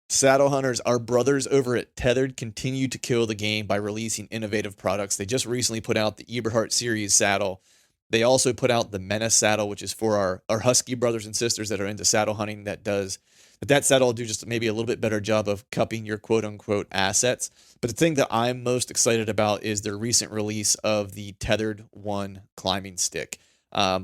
Saddle hunters, our brothers over at Tethered continue to kill the game by releasing innovative products. They just recently put out the Eberhard series saddle. They also put out the Menace saddle, which is for our Husky brothers and sisters that are into saddle hunting. That saddle will do just maybe a little bit better job of cupping your quote unquote assets. But the thing that I'm most excited about is their recent release of the Tethered One climbing stick.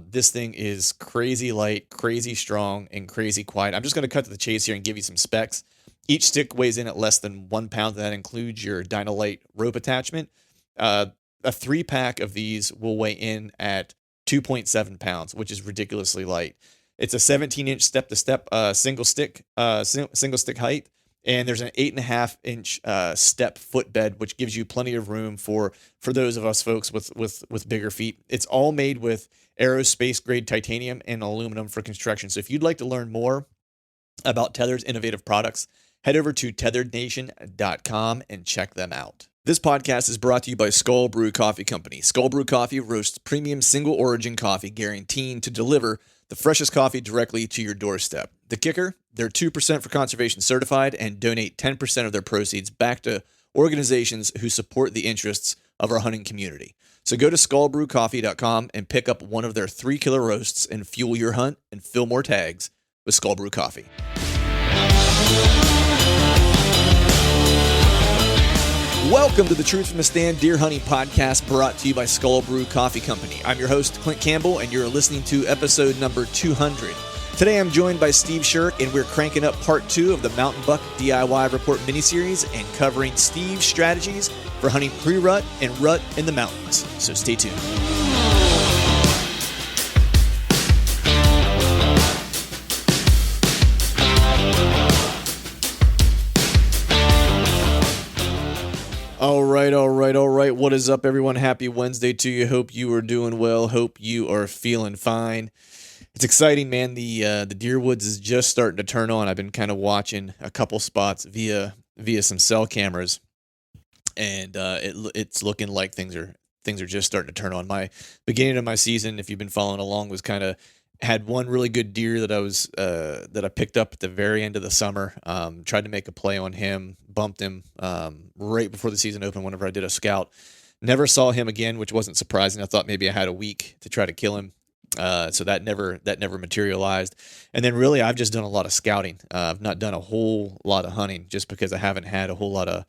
This thing is crazy light, crazy strong, and crazy quiet. I'm just going to cut to the chase here and give you some specs. Each stick weighs in at less than 1 pound. That includes your Dynalite rope attachment. A 3-pack of these will weigh in at 2.7 pounds, which is ridiculously light. It's a 17-inch step-to-step single stick height, and there's an 8.5-inch step footbed, which gives you plenty of room for those of us folks with bigger feet. It's all made with aerospace grade titanium and aluminum for construction. So if you'd like to learn more about Tether's innovative products, head over to tetherednation.com and check them out. This podcast is brought to you by Skull Brew Coffee Company. Skull Brew Coffee roasts premium single origin coffee, guaranteeing to deliver the freshest coffee directly to your doorstep. The kicker, they're 2% for conservation certified and donate 10% of their proceeds back to organizations who support the interests of our hunting community. So go to skullbrewcoffee.com and pick up one of their 3-killer roasts and fuel your hunt and fill more tags with Skull Brew Coffee. Welcome to the Truth from the Stand Deer Hunting Podcast, brought to you by Skull Brew Coffee Company. I'm your host, Clint Campbell, and you're listening to episode number 200. Today I'm joined by Steve Sherk, and we're cranking up part 2 of the Mountain Buck DIY Report miniseries and covering Steve's strategies for hunting pre-rut and rut in the mountains. So stay tuned. All right. What is up, everyone? Happy Wednesday to you. Hope you are doing well. Hope you are feeling fine. It's exciting, man. The deer woods is just starting to turn on. I've been kind of watching a couple spots via some cell cameras, and it's looking like things are just starting to turn on. My beginning of my season, if you've been following along, was kind of had one really good deer that I picked up at the very end of the summer. Tried to make a play on him, bumped him right before the season opened whenever I did a scout. Never saw him again, which wasn't surprising. I thought maybe I had a week to try to kill him. So that never materialized. And then really I've just done a lot of scouting. I've not done a whole lot of hunting just because I haven't had a whole lot of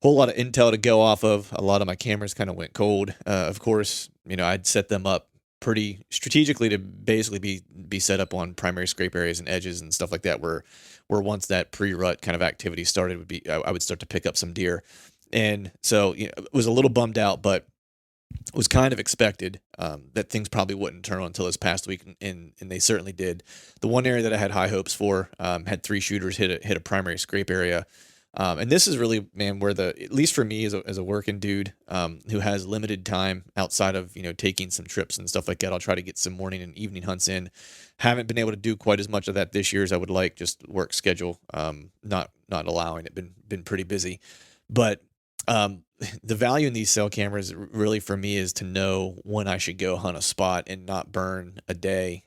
intel to go off of. A lot of my cameras kind of went cold. Of course, I'd set them up pretty strategically to basically be set up on primary scrape areas and edges and stuff like that, where once that pre-rut kind of activity started, I would start to pick up some deer. And so it was a little bummed out, but it was kind of expected that things probably wouldn't turn on until this past week, and they certainly did. The one area that I had high hopes for had 3 shooters hit a primary scrape area. And this is really, man, where at least for me as a working dude who has limited time outside of, taking some trips and stuff like that, I'll try to get some morning and evening hunts in. Haven't been able to do quite as much of that this year as I would like, just work schedule, not allowing it, been pretty busy. But the value in these cell cameras really for me is to know when I should go hunt a spot and not burn a day.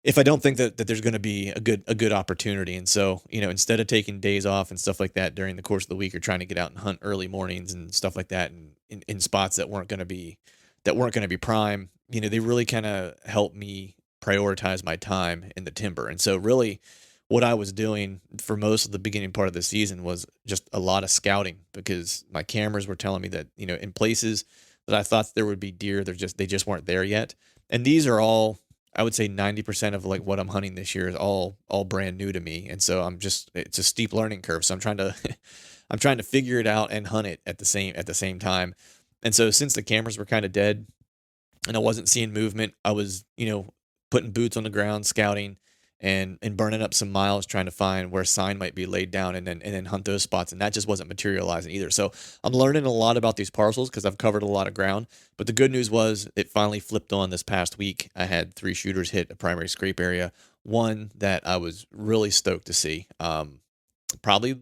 If I don't think that there's going to be a good opportunity. And so, instead of taking days off and stuff like that during the course of the week, or trying to get out and hunt early mornings and stuff like that, and in spots that weren't going to be prime, they really kind of helped me prioritize my time in the timber. And so really what I was doing for most of the beginning part of the season was just a lot of scouting, because my cameras were telling me that, in places that I thought there would be deer, they just weren't there yet. And these are all, I would say 90% of like what I'm hunting this year is all brand new to me. And so it's a steep learning curve. So I'm trying to figure it out and hunt it at the same time. And so since the cameras were kind of dead and I wasn't seeing movement, I was, putting boots on the ground, scouting and burning up some miles, trying to find where sign might be laid down and then hunt those spots. And that just wasn't materializing either. So I'm learning a lot about these parcels because I've covered a lot of ground. But the good news was it finally flipped on this past week. I had 3 shooters hit a primary scrape area. One that I was really stoked to see. Probably,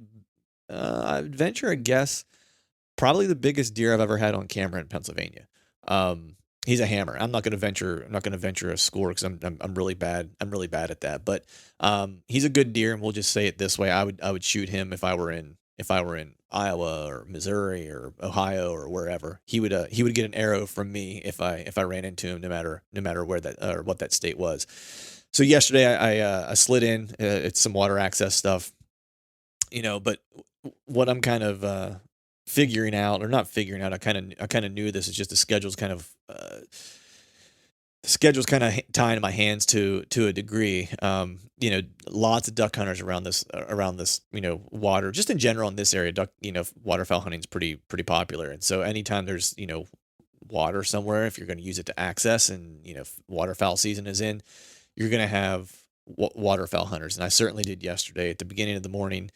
I'd venture a guess, probably the biggest deer I've ever had on camera in Pennsylvania. He's a hammer. I'm not going to venture. I'm not going to venture a score because I'm really bad. I'm really bad at that. But he's a good deer, and we'll just say it this way: I would shoot him if I were in Iowa or Missouri or Ohio or wherever. He would get an arrow from me if I ran into him, no matter where that or what that state was. So yesterday I slid in. It's some water access stuff, But what I'm kind of figuring out, or not figuring out, I kind of knew this. Is just the schedule's kind of tying to my hands to a degree. Lots of duck hunters around this water, just in general in this area. Waterfowl hunting is pretty popular, and so anytime there's water somewhere, if you're going to use it to access, and waterfowl season is in, you're going to have waterfowl hunters, and I certainly did yesterday at the beginning of the morning.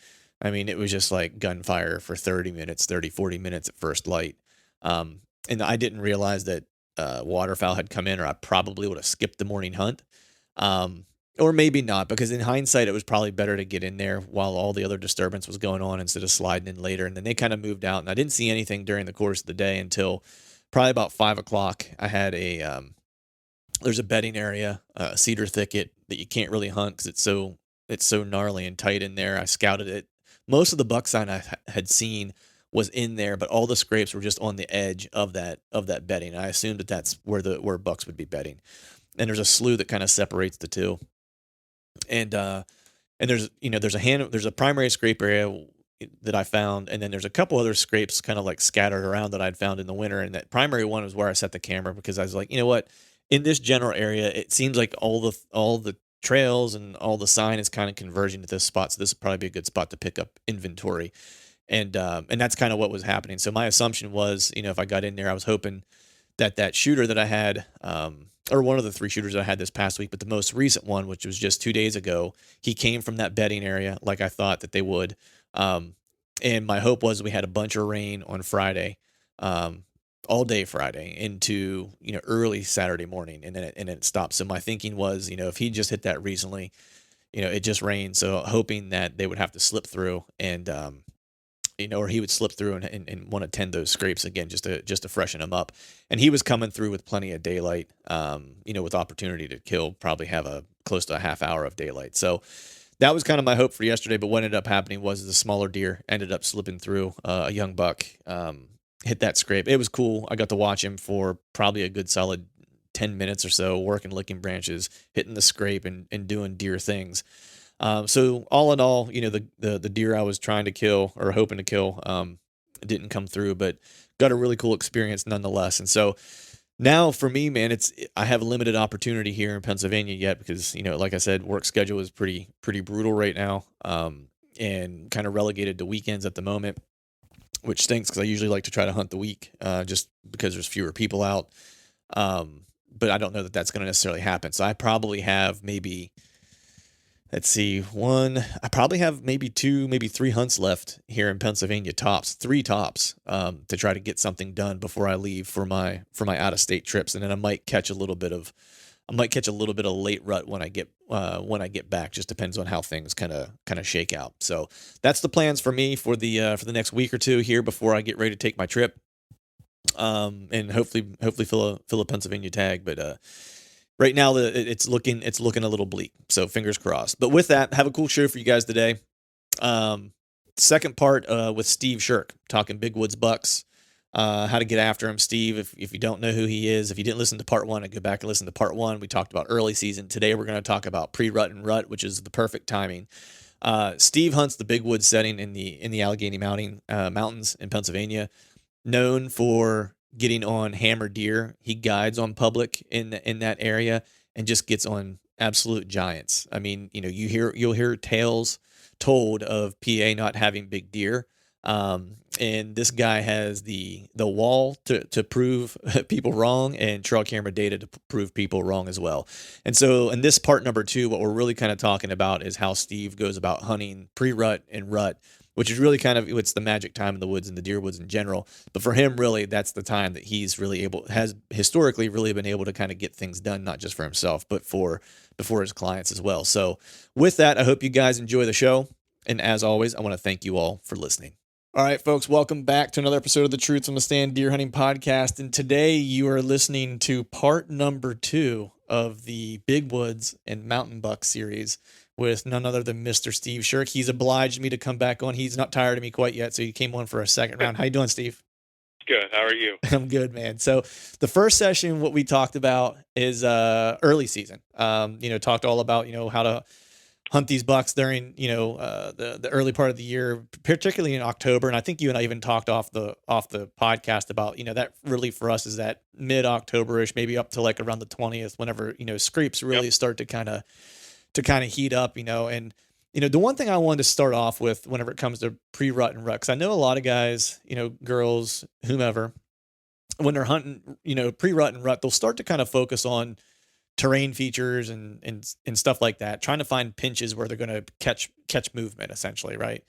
I mean, it was just like gunfire for 40 minutes at first light. And I didn't realize that waterfowl had come in, or I probably would have skipped the morning hunt. Or maybe not, because in hindsight, it was probably better to get in there while all the other disturbance was going on instead of sliding in later. And then they kind of moved out, and I didn't see anything during the course of the day until probably about 5 o'clock. I had there's a bedding area, a cedar thicket that you can't really hunt because it's so gnarly and tight in there. I scouted it. Most of the buck sign I had seen was in there, but all the scrapes were just on the edge of that bedding. I assumed that that's where bucks would be bedding. And there's a slough that kind of separates the two. And there's a primary scrape area that I found, and then there's a couple other scrapes kind of like scattered around that I'd found in the winter. And that primary one was where I set the camera, because I was like, you know what, in this general area, it seems like all the trails and all the sign is kind of converging to this spot. So this would probably be a good spot to pick up inventory. And that's kind of what was happening. So my assumption was, if I got in there, I was hoping that shooter that I had, or one of the 3 shooters that I had this past week, but the most recent one, which was just 2 days ago, he came from that bedding area like I thought that they would. And my hope was we had a bunch of rain on Friday, all day Friday into, early Saturday morning, and then it stopped. So my thinking was, if he just hit that recently, it just rained. So hoping that they would have to slip through and, or he would slip through and want to tend those scrapes again, just to freshen him up. And he was coming through with plenty of daylight, with opportunity to kill, probably have close to a half hour of daylight. So that was kind of my hope for yesterday. But what ended up happening was the smaller deer ended up slipping through. A young buck hit that scrape. It was cool. I got to watch him for probably a good solid 10 minutes or so, working licking branches, hitting the scrape and doing deer things. So all in all, the deer I was trying to kill or hoping to kill didn't come through, but got a really cool experience nonetheless. And so now for me, man, I have a limited opportunity here in Pennsylvania yet because, like I said, work schedule is pretty brutal right now, and kind of relegated to weekends at the moment, which stinks because I usually like to try to hunt the week just because there's fewer people out. But I don't know that that's going to necessarily happen. So I probably have maybe... Let's see, I probably have maybe 2, maybe 3 hunts left here in Pennsylvania, 3 tops, to try to get something done before I leave for my out of state trips. And then I might catch a little bit of late rut when I get back. Just depends on how things kind of shake out. So that's the plans for me for the next week or 2 here before I get ready to take my trip. And hopefully fill a Pennsylvania tag, but, right now, it's looking a little bleak, so fingers crossed. But with that, have a cool show for you guys today. Second part with Steve Sherk, talking big woods bucks, how to get after him. Steve, if you don't know who he is, if you didn't listen to part 1, I go back and listen to part 1. We talked about early season. Today we're going to talk about pre-rut and rut, which is the perfect timing. Steve hunts the big woods setting in the Allegheny Mountains in Pennsylvania, known for getting on hammer deer. He guides on public in that area and just gets on absolute giants. I mean, you'll hear tales told of PA not having big deer. And this guy has the wall to prove people wrong and trail camera data to prove people wrong as well. And so in this part number 2, what we're really kind of talking about is how Steve goes about hunting pre-rut and rut, which is really it's the magic time in the woods and the deer woods in general. But for him, really, that's the time that he's really has historically really been able to kind of get things done, not just for himself, but for his clients as well. So with that, I hope you guys enjoy the show. And as always, I want to thank you all for listening. All right, folks, welcome back to another episode of the Truths on the Stand Deer Hunting Podcast. And today you are listening to part number 2 of the Big Woods and Mountain Buck series with none other than Mr. Steve Sherk. He's obliged me to come back on. He's not tired of me quite yet, so he came on for a second round. How you doing, Steve? Good. How are you? I'm good, man. So the first session, what we talked about is early season. Talked all about, how to hunt these bucks during, the early part of the year, particularly in October. And I think you and I even talked off the podcast about, that really for us is that mid-October-ish, maybe up to like around the 20th, whenever, screeps really start to kind of heat up, and, the one thing I wanted to start off with whenever it comes to pre-rut and rut, because I know a lot of guys, girls, whomever, when they're hunting, pre-rut and rut, they'll start to kind of focus on terrain features and stuff like that, trying to find pinches where they're going to catch movement, essentially, right?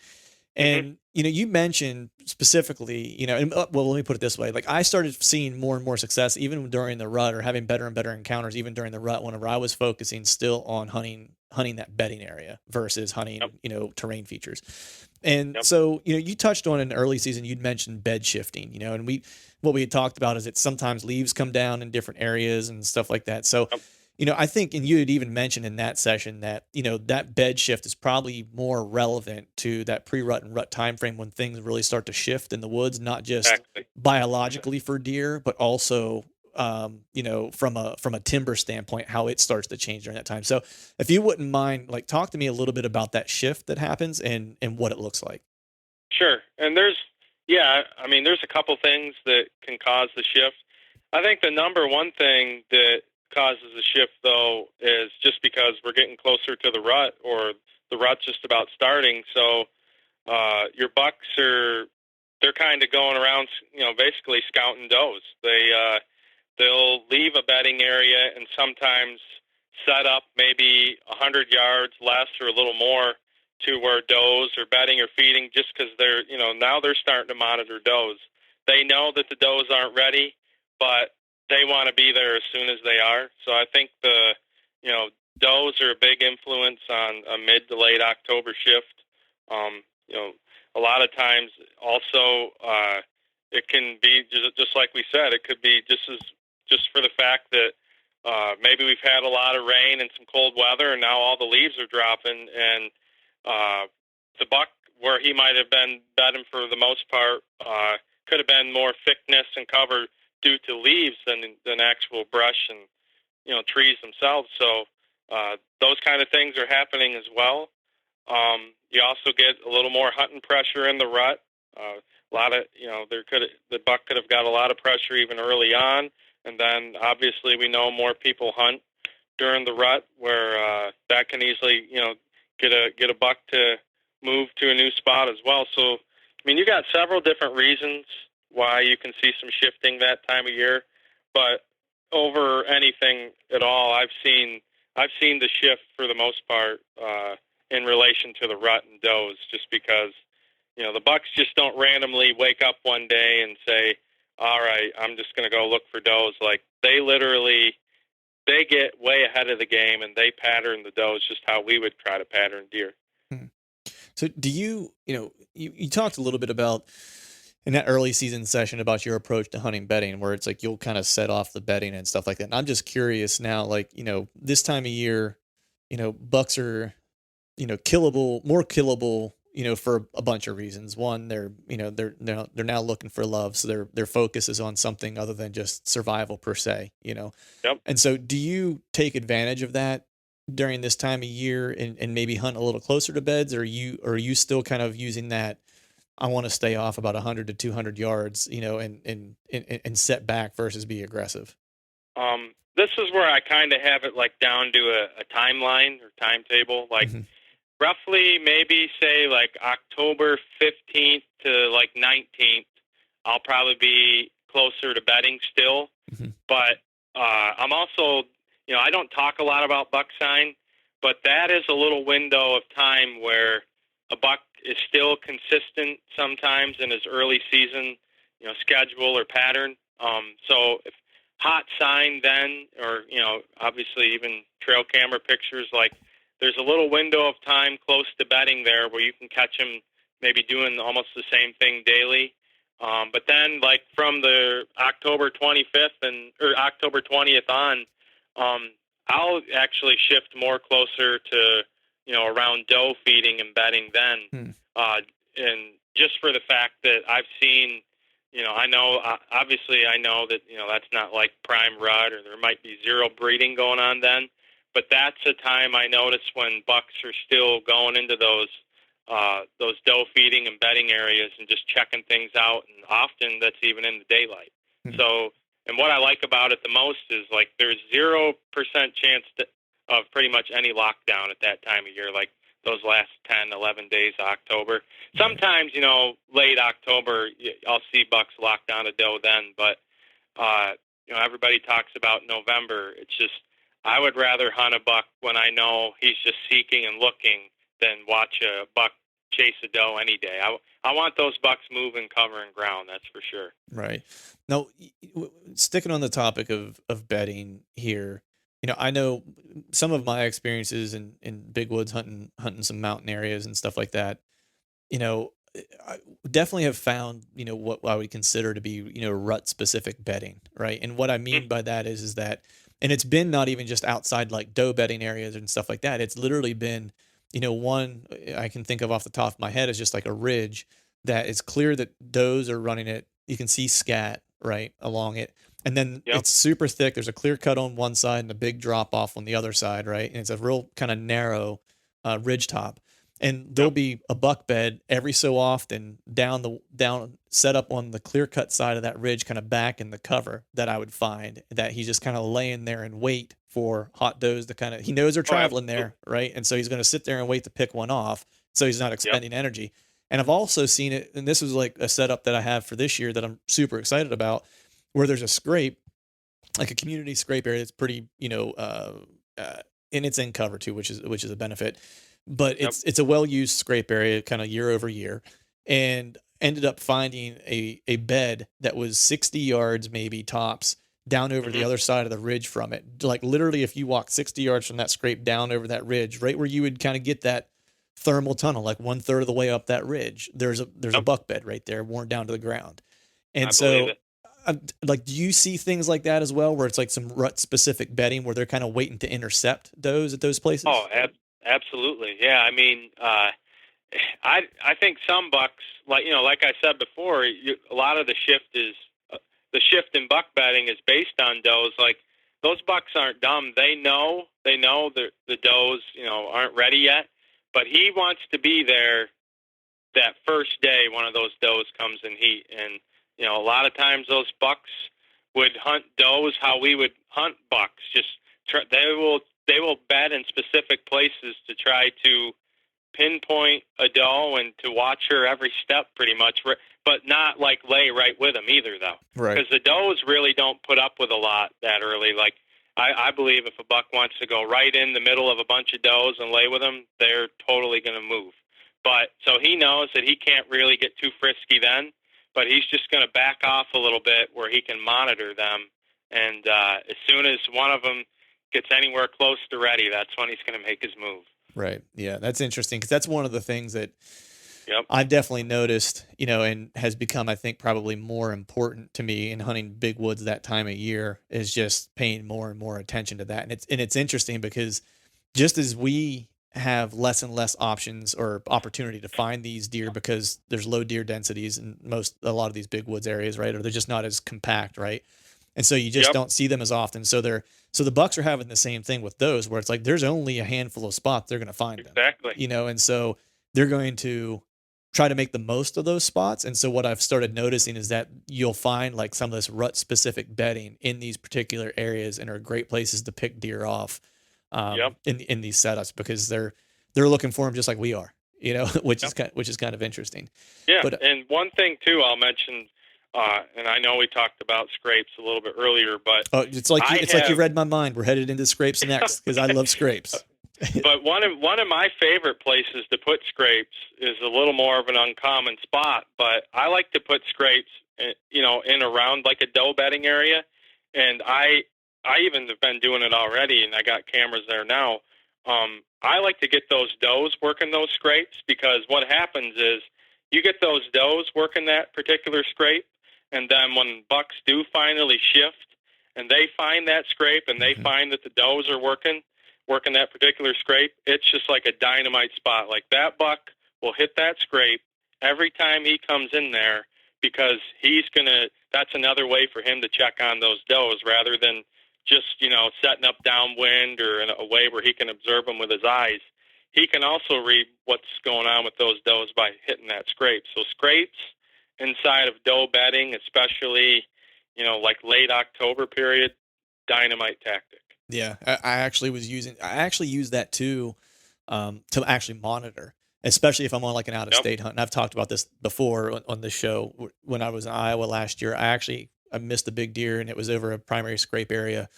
And you mentioned specifically, well, let me put it this way: like I started seeing more and more success even during the rut, or having better and better encounters even during the rut, whenever I was focusing still on hunting that bedding area versus hunting, terrain features. And so, you touched on in the early season, you'd mentioned bed shifting, and what we had talked about is that sometimes leaves come down in different areas and stuff like that. So, I think, and you had even mentioned in that session that, that bed shift is probably more relevant to that pre-rut and rut time frame when things really start to shift in the woods, not just biologically for deer, but also, from a timber standpoint, how it starts to change during that time. So if you wouldn't mind, like, talk to me a little bit about that shift that happens and what it looks like. Sure. And there's a couple things that can cause the shift. I think the number one thing that causes the shift, though, is just because we're getting closer to the rut, or the rut's just about starting. So your bucks they're kind of going around, basically scouting does. They'll leave a bedding area and sometimes set up maybe 100 yards less or a little more to where does are bedding or feeding, just because now they're starting to monitor does. They know that the does aren't ready, but they want to be there as soon as they are. So I think does are a big influence on a mid to late October shift. A lot of times also it can be just like we said, it could be just for the fact that maybe we've had a lot of rain and some cold weather, and now all the leaves are dropping, and the buck, where he might have been bedding for the most part, could have been more thickness and cover due to leaves than actual brush and trees themselves. So those kind of things are happening as well. You also get a little more hunting pressure in the rut. A lot of the buck could have got a lot of pressure even early on, and then obviously we know more people hunt during the rut, where that can easily get a buck to move to a new spot as well. So you got several different reasons why you can see some shifting that time of year, but over anything at all, I've seen the shift for the most part in relation to the rut and does, just because the bucks just don't randomly wake up one day and say, all right, I'm just going to go look for does. Like, they get way ahead of the game, and they pattern the does just how we would try to pattern deer. So do you talked a little bit about in that early season session about your approach to hunting bedding, where it's like you'll kind of set off the bedding and stuff like that. And I'm just curious now, like, this time of year, bucks are, more killable, for a bunch of reasons. One, they're now looking for love. So their focus is on something other than just survival per se, Yep. And so do you take advantage of that during this time of year and maybe hunt a little closer to beds? Or are you still kind of using that, I want to stay off about 100 to 200 yards, and set back versus be aggressive? This is where I kind of have it like down to a timeline or timetable, like roughly maybe say like October 15th to like 19th, I'll probably be closer to bedding still. But I'm also, I don't talk a lot about buck sign, but that is a little window of time where a buck is still consistent sometimes in his early season, schedule or pattern. So if hot sign then, or, obviously even trail camera pictures, like there's a little window of time close to bedding there where you can catch him maybe doing almost the same thing daily. But then, like from the October 25th or October 20th on, I'll actually shift more closer to around doe feeding and bedding then, and just for the fact that I've seen, I know obviously I know that that's not like prime rut, or there might be zero breeding going on then, but that's a time I notice when bucks are still going into those doe feeding and bedding areas and just checking things out, and often that's even in the daylight. So, and what I like about it the most is like there's 0% chance of pretty much any lockdown at that time of year, like those last 10, 11 days of October. Sometimes, late October, I'll see bucks lock down a doe then, but everybody talks about November. It's just I would rather hunt a buck when I know he's just seeking and looking than watch a buck chase a doe any day. I want those bucks moving, covering ground. That's for sure. Right. Now, sticking on the topic of bedding here, I know some of my experiences in big woods hunting some mountain areas and stuff like that. I definitely have found, what I would consider to be, rut specific bedding, right? And what I mean by that is that, and it's been not even just outside like doe bedding areas and stuff like that. It's literally been, one I can think of off the top of my head is just like a ridge that is clear that does are running it. You can see scat right along it. And then it's super thick. There's a clear cut on one side and a big drop off on the other side, right? And it's a real kind of narrow ridge top. And there'll be a buck bed every so often down set up on the clear cut side of that ridge, kind of back in the cover that I would find that he's just kind of laying there and wait for hot does to he knows they're traveling there, right? And so he's going to sit there and wait to pick one off, so he's not expending energy. And I've also seen it, and this is like a setup that I have for this year that I'm super excited about, where there's a scrape, like a community scrape area that's pretty, and it's in cover too, which is a benefit. But it's a well-used scrape area, kind of year over year, and ended up finding a bed that was 60 yards maybe tops down over the other side of the ridge from it. Like literally, if you walk 60 yards from that scrape down over that ridge, right where you would kind of get that thermal tunnel, like 1/3 of the way up that ridge, there's a buck bed right there, worn down to the ground. And so, like, do you see things like that as well, where it's like some rut specific bedding where they're kind of waiting to intercept those at those places? Oh, absolutely. Yeah. I mean, I think some bucks, like I said before, a lot of the shift in buck bedding is based on does. Like those bucks aren't dumb. They know the does aren't ready yet, but he wants to be there that first day one of those does comes in heat. And a lot of times those bucks would hunt does how we would hunt bucks. Just they will bed in specific places to try to pinpoint a doe and to watch her every step pretty much, but not like lay right with them either, though. Right. Because the does really don't put up with a lot that early. Like I believe if a buck wants to go right in the middle of a bunch of does and lay with them, they're totally going to move. But so he knows that he can't really get too frisky then, but he's just going to back off a little bit where he can monitor them. And as soon as one of them gets anywhere close to ready, that's when he's going to make his move. Right. Yeah, that's interesting because that's one of the things that I've definitely noticed, and has become, I think, probably more important to me in hunting big woods that time of year is just paying more and more attention to that. And it's interesting because just as we have less and less options or opportunity to find these deer because there's low deer densities in a lot of these big woods areas, right? Or they're just not as compact, right? And so you just don't see them as often. So the bucks are having the same thing with those, where it's like there's only a handful of spots they're going to find them. Exactly. And so they're going to try to make the most of those spots. And so what I've started noticing is that you'll find like some of this rut specific bedding in these particular areas and are great places to pick deer off in these setups because they're looking for them just like we are, which is kind of interesting. Yeah. But, and one thing too, I'll mention, and I know we talked about scrapes a little bit earlier, but it's like you read my mind. We're headed into scrapes next because I love scrapes. But one of my favorite places to put scrapes is a little more of an uncommon spot. But I like to put scrapes, in around like a doe bedding area, and I even have been doing it already, and I got cameras there now. I like to get those does working those scrapes because what happens is you get those does working that particular scrape, and then when bucks do finally shift and they find that scrape and they find that the does are working that particular scrape, it's just like a dynamite spot. Like that buck will hit that scrape every time he comes in there, because that's another way for him to check on those does rather than just, setting up downwind or in a way where he can observe them with his eyes. He can also read what's going on with those does by hitting that scrape. So scrapes inside of doe bedding, especially, like late October period, dynamite tactic. Yeah, I actually use that too, to actually monitor, especially if I'm on like an out of state hunt. And I've talked about this before on this show. When I was in Iowa last year, I missed a big deer, and it was over a primary scrape area.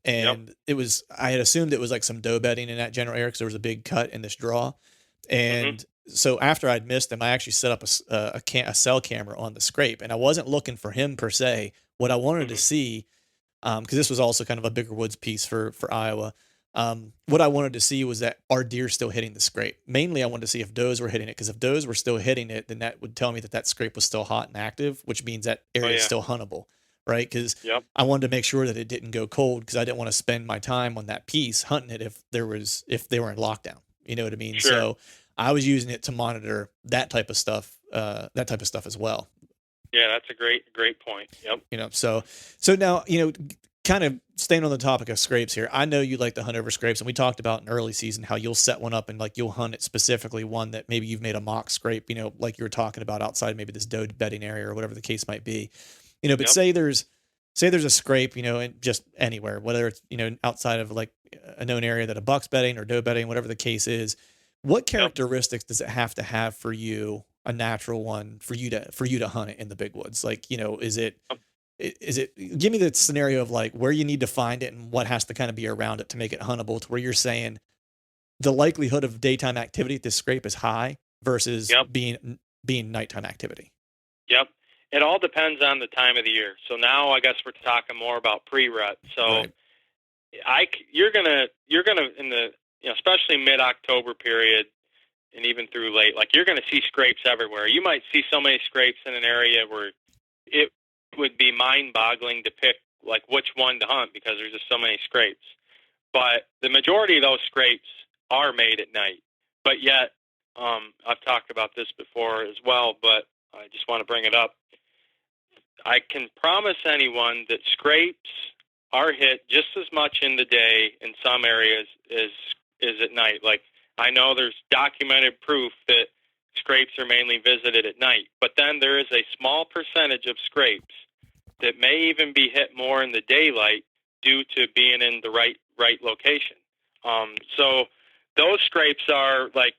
And I had assumed it was like some doe bedding in that general area because there was a big cut in this draw. And so after I'd missed him, I actually set up a cell camera on the scrape, and I wasn't looking for him per se. What I wanted to see, because this was also kind of a bigger woods piece for Iowa. What I wanted to see was that are deer still hitting the scrape? Mainly, I wanted to see if does were hitting it, because if does were still hitting it, then that would tell me that scrape was still hot and active, which means that area is still huntable, right? Because I wanted to make sure that it didn't go cold, because I didn't want to spend my time on that piece hunting it if they were in lockdown. You know what I mean? Sure. So I was using it to monitor that type of stuff as well. Yeah, that's a great point. Yep. So now, kind of staying on the topic of scrapes here. I know you like to hunt over scrapes, and we talked about in early season how you'll set one up and like you'll hunt it specifically, one that maybe you've made a mock scrape, like you were talking about outside maybe this doe bedding area or whatever the case might be. But say there's a scrape, in just anywhere, whether it's, outside of like a known area that a buck's bedding or doe bedding, whatever the case is. What characteristics does it have to have for you, a natural one, for you to hunt it in the big woods? Like, is it, give me the scenario of like where you need to find it and what has to kind of be around it to make it huntable, to where you're saying the likelihood of daytime activity at this scrape is high versus being nighttime activity. Yep. It all depends on the time of the year. So now I guess we're talking more about pre-rut. So you're gonna in the, especially mid-October period and even through late, like you're gonna see scrapes everywhere. You might see so many scrapes in an area where it would be mind-boggling to pick like which one to hunt, because there's just so many scrapes. But the majority of those scrapes are made at night. But yet, I've talked about this before as well, but I just want to bring it up. I can promise anyone that scrapes are hit just as much in the day in some areas as at night. Like, I know there's documented proof that scrapes are mainly visited at night, but then there is a small percentage of scrapes that may even be hit more in the daylight due to being in the right location. So those scrapes are like,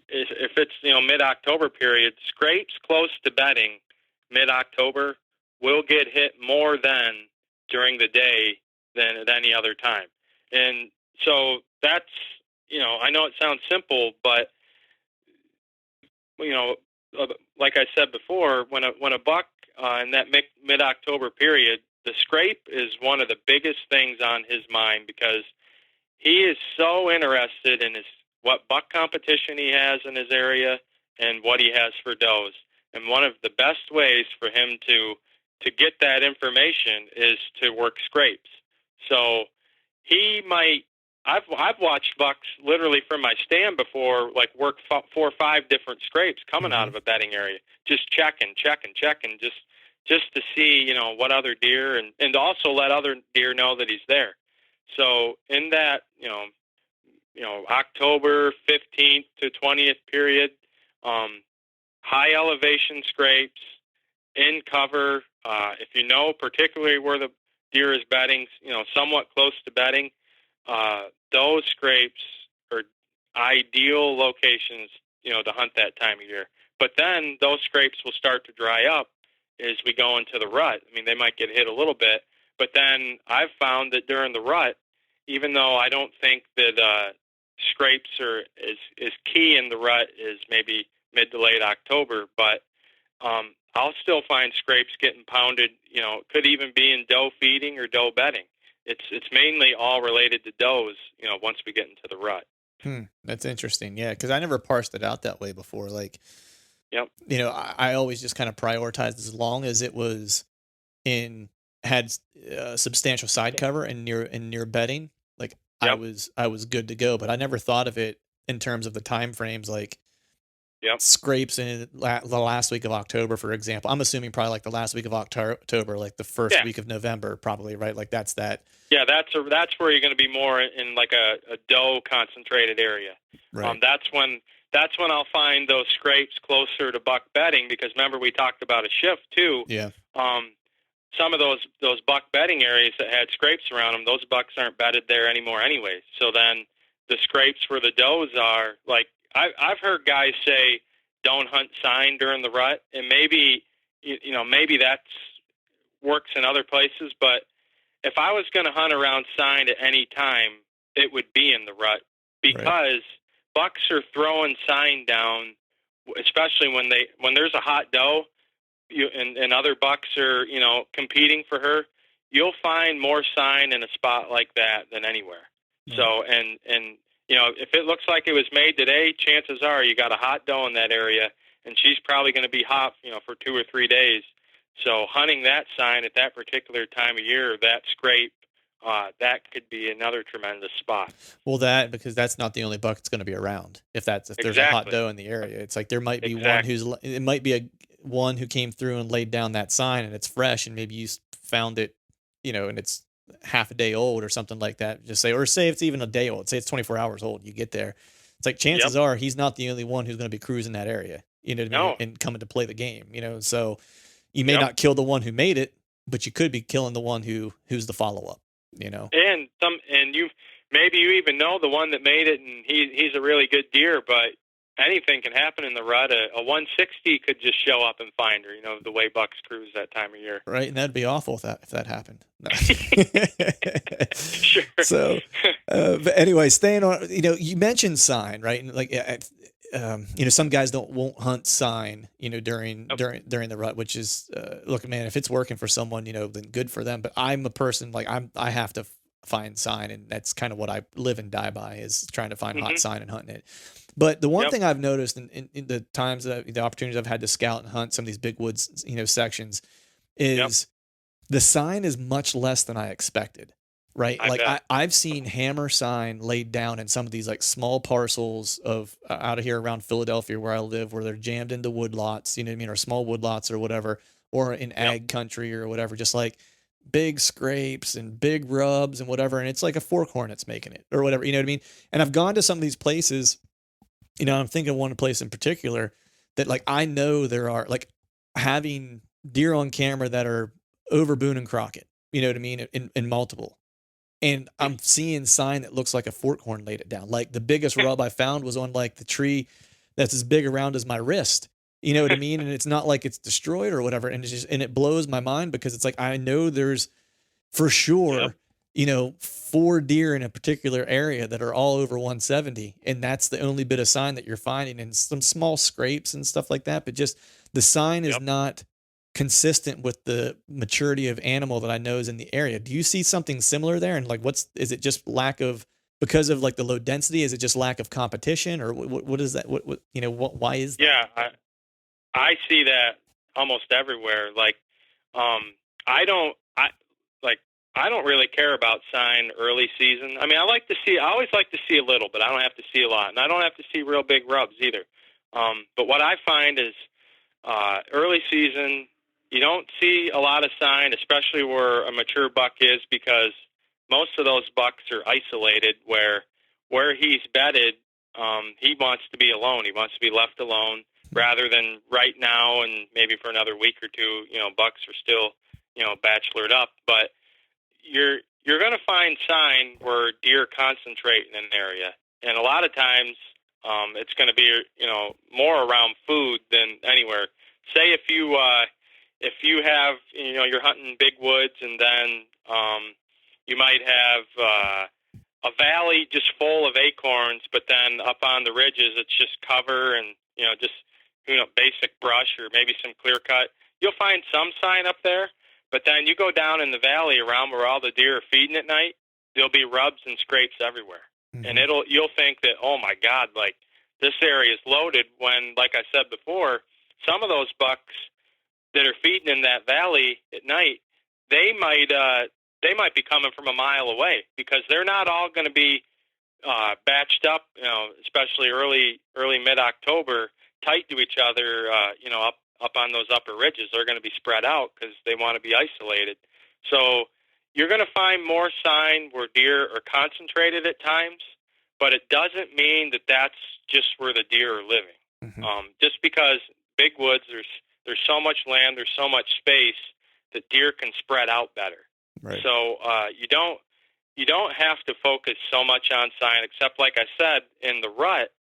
if it's mid-October period, scrapes close to bedding mid-October will get hit more than during the day than at any other time. And so that's, I know it sounds simple, but like I said before, when a buck in that mid-October period, the scrape is one of the biggest things on his mind, because he is so interested in what buck competition he has in his area and what he has for does. And one of the best ways for him to get that information is to work scrapes. So he might. I've watched bucks literally from my stand before, like work 4 or 5 different scrapes coming out of a bedding area, just checking, just to see what other deer, and also let other deer know that he's there. So in that October 15th to 20th period, high elevation scrapes in cover. If particularly where the deer is bedding, somewhat close to bedding, those scrapes are ideal locations, to hunt that time of year. But then those scrapes will start to dry up as we go into the rut. I mean, they might get hit a little bit, but then I've found that during the rut, even though I don't think that scrapes are as key in the rut as maybe mid to late October, but I'll still find scrapes getting pounded. It could even be in doe feeding or doe bedding. It's mainly all related to does, once we get into the rut. That's interesting. Yeah, because I never parsed it out that way before. Like, Yep. You know, I always just kind of prioritized as long as it was in had substantial side cover and near bedding. Like Yep. I was good to go, but I never thought of it in terms of the time frames, like Yep. scrapes in the last week of October, for example. I'm assuming probably like the last week of October, like the first Yeah. week of November, probably, right? Like that's that. Yeah, that's where you're going to be more in like a doe concentrated area. Right. That's when I'll find those scrapes closer to buck bedding, because remember we talked about a shift too. Yeah. Some of those buck bedding areas that had scrapes around them, those bucks aren't bedded there anymore anyway. So then the scrapes where the does are, like I've heard guys say, don't hunt sign during the rut, and maybe maybe that's works in other places, but if I was going to hunt around sign at any time, it would be in the rut, Right. because bucks are throwing sign down, especially when there's a hot doe, and other bucks are competing for her. You'll find more sign in a spot like that than anywhere. Right. So and if it looks like it was made today, chances are you got a hot doe in that area, and she's probably going to be hot for 2 or 3 days. So hunting that sign at that particular time of year, that scrape, that could be another tremendous spot. Well, because that's not the only buck that's going to be around. If there's a hot doe in the area, it's like there might be it might be one who came through and laid down that sign and it's fresh, and maybe you found it, and it's half a day old or something like that. Just say it's even a day old. Say it's 24 hours old. You get there, it's like chances are he's not the only one who's going to be cruising that area. You know what I mean? And coming to play the game. So you may not kill the one who made it, but you could be killing the one who's the follow up. And you even know the one that made it, and he's a really good deer, but anything can happen in the rut. A 160 could just show up and find her. The way bucks cruise that time of year. Right, and that'd be awful if that happened. No. Sure. So, but anyway, staying on. You mentioned sign, right? And like, some guys won't hunt sign, during the rut, which is, look, man, if it's working for someone, then good for them. But I'm a person, like I have to find sign, and that's kind of what I live and die by, is trying to find hot sign and hunting it. But the one thing I've noticed in the times the opportunities I've had to scout and hunt some of these big woods, sections, is the sign is much less than I expected. Right. I've seen hammer sign laid down in some of these like small parcels of out of here around Philadelphia where I live, where they're jammed into woodlots, or small woodlots or whatever, or in ag country or whatever, just like big scrapes and big rubs and whatever. And it's like a fork horn that's making it or whatever, you know what I mean? And I've gone to some of these places, I'm thinking of one place in particular that like, I know there are like having deer on camera that are over Boone and Crockett, you know what I mean? In multiple. And I'm seeing sign that looks like a fork horn laid it down. Like the biggest rub I found was on like the tree that's as big around as my wrist. You know what I mean? And it's not like it's destroyed or whatever. And it blows my mind, because it's like, I know there's for sure, 4 deer in a particular area that are all over 170. And that's the only bit of sign that you're finding, and some small scrapes and stuff like that. But just the sign is not consistent with the maturity of animal that I know is in the area. Do you see something similar there? And like, is it just because of like the low density? Is it just lack of competition, or what is that? Why is that? Yeah, I see that almost everywhere. Like, I don't really care about sign early season. I mean, I always like to see a little, but I don't have to see a lot, and I don't have to see real big rubs either. But what I find is, early season, you don't see a lot of sign, especially where a mature buck is, because most of those bucks are isolated where he's bedded. He wants to be alone. He wants to be left alone, rather than right now and maybe for another week or two. Bucks are still, bachelored up, but you're going to find sign where deer concentrate in an area, and a lot of times it's going to be more around food than anywhere. Say if you have you're hunting big woods, and then you might have a valley just full of acorns, but then up on the ridges it's just cover and just basic brush or maybe some clear cut. You'll find some sign up there, but then you go down in the valley around where all the deer are feeding at night, there'll be rubs and scrapes everywhere. Mm-hmm. And you'll think that, oh my God, like this area is loaded, when, like I said before, some of those bucks that are feeding in that valley at night, they might be coming from a mile away, because they're not all going to be batched up, especially early mid-October, tight to each other, up on those upper ridges. They're going to be spread out because they want to be isolated. So you're going to find more sign where deer are concentrated at times, but it doesn't mean that that's just where the deer are living. Mm-hmm. Just because big woods, there's so much land, there's so much space that deer can spread out better. Right. So you don't have to focus so much on sign, except, like I said, in the rut,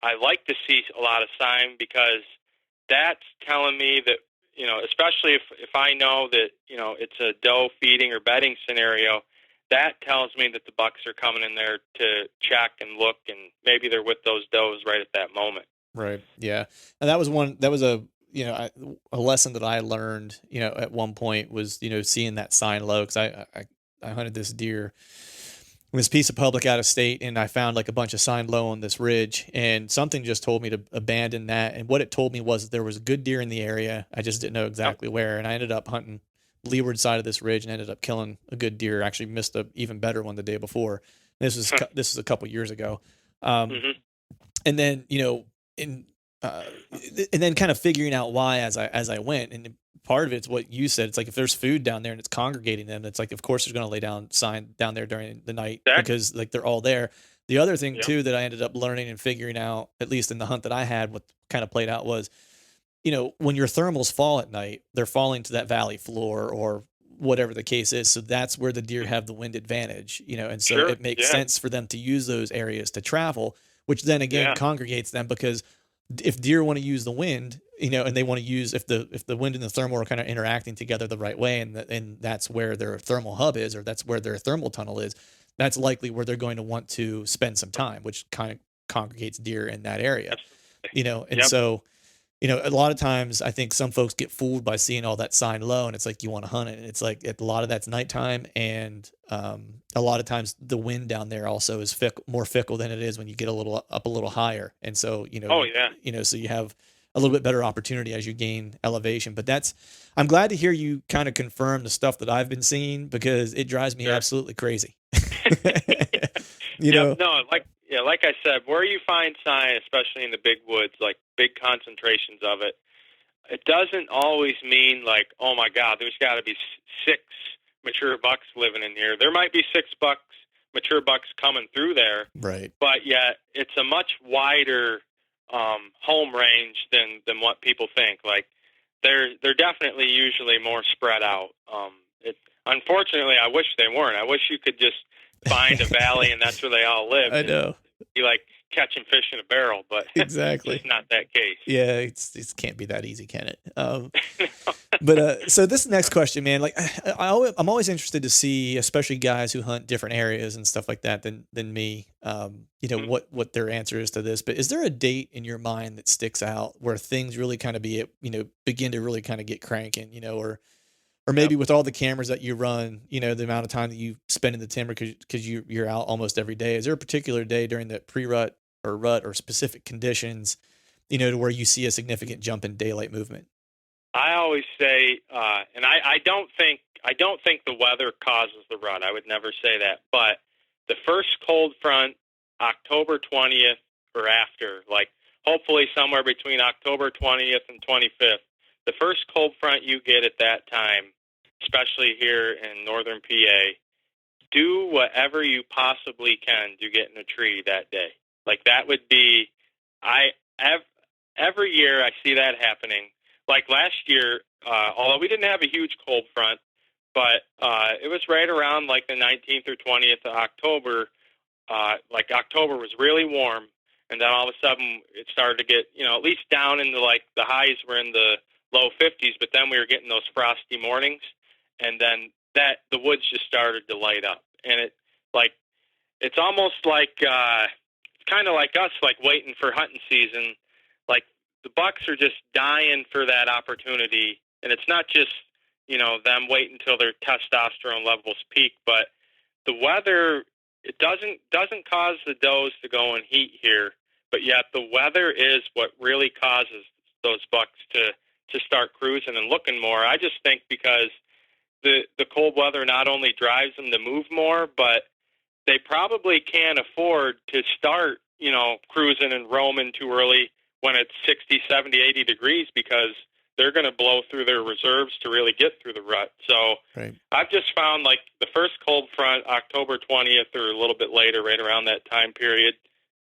I like to see a lot of sign, because that's telling me that, especially if I know that, it's a doe feeding or bedding scenario, that tells me that the bucks are coming in there to check and look, and maybe they're with those does right at that moment. Right. Yeah. And that was a lesson that I learned, at one point was, seeing that sign low. Cause I hunted this deer, this piece of public out of state, and I found like a bunch of sign low on this ridge, and something just told me to abandon that. And what it told me was that there was a good deer in the area. I just didn't know exactly where. And I ended up hunting leeward side of this ridge and ended up killing a good deer. Actually missed a even better one the day before. This was a couple years ago. And then, and then kind of figuring out why as I went. And part of it's what you said. It's like, if there's food down there and it's congregating them, it's like, of course there's going to lay down sign down there during the night, because like they're all there. The other thing too, that I ended up learning and figuring out, at least in the hunt that I had, what kind of played out was, when your thermals fall at night, they're falling to that valley floor or whatever the case is. So that's where the deer have the wind advantage, and so it makes sense for them to use those areas to travel, which then again congregates them, because if deer want to use the wind, and they want to use, if the wind and the thermal are kind of interacting together the right way, and that's where their thermal hub is, or that's where their thermal tunnel is, that's likely where they're going to want to spend some time, which kind of congregates deer in that area, and so, a lot of times I think some folks get fooled by seeing all that sign low, and it's like, you want to hunt it. And it's like, a lot of that's nighttime. And, a lot of times the wind down there also is more fickle than it is when you get a little higher. And so, so you have a little bit better opportunity as you gain elevation. But I'm glad to hear you kind of confirm the stuff that I've been seeing, because it drives me absolutely crazy. No, like I said, where you find sign, especially in the big woods, like big concentrations of it, it doesn't always mean like, oh my God, there's got to be 6 mature bucks living in here. There might be 6 mature bucks coming through there, right? But yet it's a much wider home range than what people think. Like they're definitely usually more spread out. Unfortunately, I wish they weren't. I wish you could just find a valley and that's where they all live. I know. Be like catching fish in a barrel, but exactly, it's not that case. Yeah, it can't be that easy, can it? But so this next question, man, like I'm always interested to see, especially guys who hunt different areas and stuff like that than me. What their answer is to this. But is there a date in your mind that sticks out where things really kind of begin to really kind of get cranking, or maybe with all the cameras that you run, the amount of time that you spend in the timber because you're out almost every day. Is there a particular day during the pre-rut or rut or specific conditions, to where you see a significant jump in daylight movement? I always say, and I don't think the weather causes the rut. I would never say that. But the first cold front, October 20th or after, like hopefully somewhere between October 20th and 25th, the first cold front you get at that time, especially here in northern PA, do whatever you possibly can to get in a tree that day. Like that would be, every year I see that happening. Like last year, although we didn't have a huge cold front, but it was right around like the 19th or 20th of October. Like October was really warm, and then all of a sudden it started to get, at least down into like the highs were in the low 50s, but then we were getting those frosty mornings, and then the woods just started to light up, and it's almost like it's kind of like us, like waiting for hunting season. Like the bucks are just dying for that opportunity, and it's not just them waiting until their testosterone levels peak, but the weather, it doesn't cause the does to go in heat here, but yet the weather is what really causes those bucks to start cruising and looking more. I just think because the cold weather not only drives them to move more, but they probably can't afford to start, cruising and roaming too early when it's 60, 70, 80 degrees, because they're going to blow through their reserves to really get through the rut. So Right. I've just found like the first cold front, October 20th or a little bit later, right around that time period,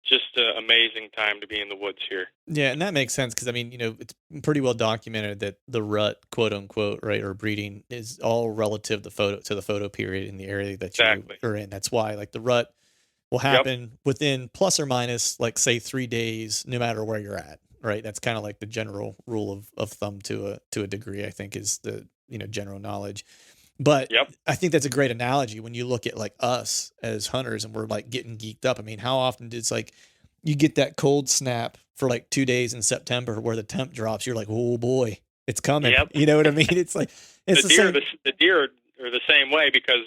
just an amazing time to be in the woods here. Yeah, and that makes sense because I mean, it's pretty well documented that the rut, quote unquote, right, or breeding is all relative to the photo period in the area that Exactly. you are in. That's why, like, the rut will happen within plus or minus, like, say 3 days, no matter where you're at. Right. That's kind of like the general rule of thumb to a degree, I think, is the general knowledge. But I think that's a great analogy when you look at like us as hunters and we're like getting geeked up. I mean, how often does like you get that cold snap for like 2 days in September where the temp drops? You're like, oh boy, it's coming. Yep. You know what I mean? It's like it's the same. the deer are the same way, because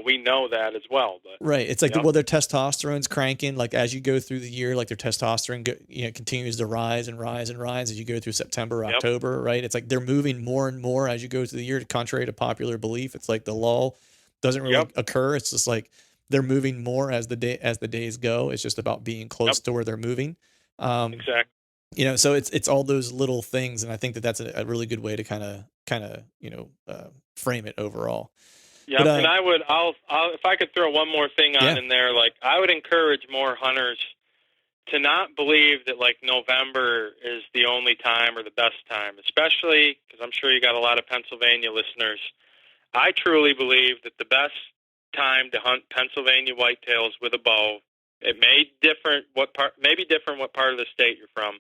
we know that as well. But Right. It's like, well, their testosterone's cranking. Like as you go through the year, like their testosterone continues to rise and rise and rise as you go through September, October. Right. It's like they're moving more and more as you go through the year. Contrary to popular belief, it's like the lull doesn't really occur. It's just like they're moving more as the days go. It's just about being close to where they're moving. Exactly. So it's all those little things, and I think that that's a really good way to kind of frame it overall. Yeah, and I'll if I could throw one more thing on in there, like I would encourage more hunters to not believe that like November is the only time or the best time, especially because I'm sure you got a lot of Pennsylvania listeners. I truly believe that the best time to hunt Pennsylvania whitetails with a bow, it may be different what part of the state you're from,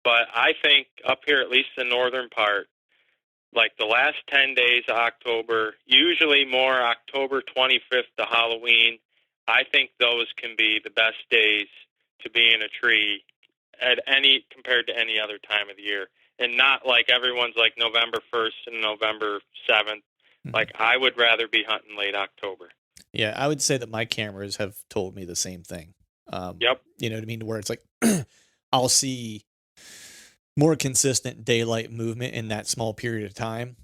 but I think up here, at least the northern part, like the last 10 days of October, usually more October 25th to Halloween, I think those can be the best days to be in a tree compared to any other time of the year. And not like everyone's like November 1st and November 7th. Mm-hmm. Like I would rather be hunting late October. Yeah, I would say that my cameras have told me the same thing. You know what I mean? Where it's like I'll see more consistent daylight movement in that small period of time.